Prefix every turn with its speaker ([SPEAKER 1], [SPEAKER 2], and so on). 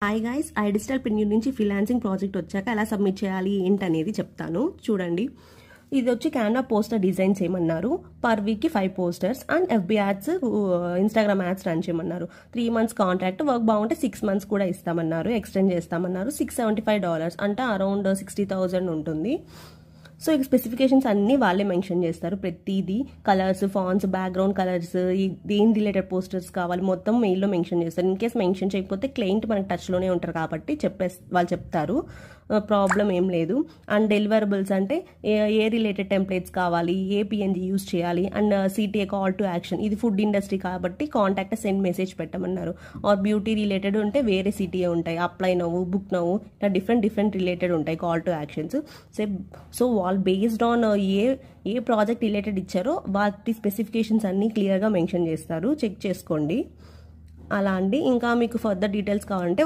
[SPEAKER 1] Hi guys, ఐడిజిటల్ పిన్యూర్ నుంచి freelancing project వచ్చాక ఎలా సబ్మిట్ చేయాలి ఏంటనేది చెప్తాను. చూడండి, ఇది వచ్చి క్యాన్వా పోస్టర్ డిజైన్స్ చేయమన్నారు. పర్ వీక్కి 5 posters and FB ads, Instagram ads run చేయమన్నారు. 3 months కాంట్రాక్ట్, వర్క్ బాగుంటే 6 months కూడా ఇస్తామన్నారు, ఎక్స్టెండ్ చేస్తామన్నారు. $675 అంటే అరౌండ్ 60,000 ఉంటుంది. సో ఇక స్పెసిఫికేషన్స్ అన్నీ వాళ్ళే మెన్షన్ చేస్తారు. ప్రతిదీ కలర్స్, ఫాంట్స్, బ్యాక్గ్రౌండ్ కలర్స్, దేని రిలేటెడ్ పోస్టర్స్ కావాలి మొత్తం మెయిల్లో మెన్షన్ చేస్తారు. ఇన్ కేస్ మెన్షన్ చేయకపోతే క్లయింట్ మనకి టచ్లోనే ఉంటారు కాబట్టి వాళ్ళు చెప్తారు, ప్రాబ్లం ఏం లేదు. అండ్ డెలివరబుల్స్ అంటే ఏ రిలేటెడ్ టెంప్లెట్స్ కావాలి, ఏ పిఎన్జీ యూజ్ చేయాలి, and CTA call to action. ఇది ఫుడ్ ఇండస్ట్రీ కాబట్టి కాంటాక్ట్ సెండ్ మెసేజ్ పెట్టమన్నారు. ఆర్ బ్యూటీ రిలేటెడ్ ఉంటే వేరే సిటీఏ ఉంటాయి, అప్లై నవ్వు, బుక్ నవ్వు, ఇట్లా డిఫరెంట్ రిలేటెడ్ ఉంటాయి కాల్ టు యాక్షన్స్. సో వాళ్ళు based on a project related ఇచ్చారో వాటి స్పెసిఫికేషన్స్ అన్నీ క్లియర్గా మెన్షన్ చేస్తారు, చెక్ చేసుకోండి. అలా అండి. ఇంకా మీకు ఫర్దర్ డీటెయిల్స్ కావాలంటే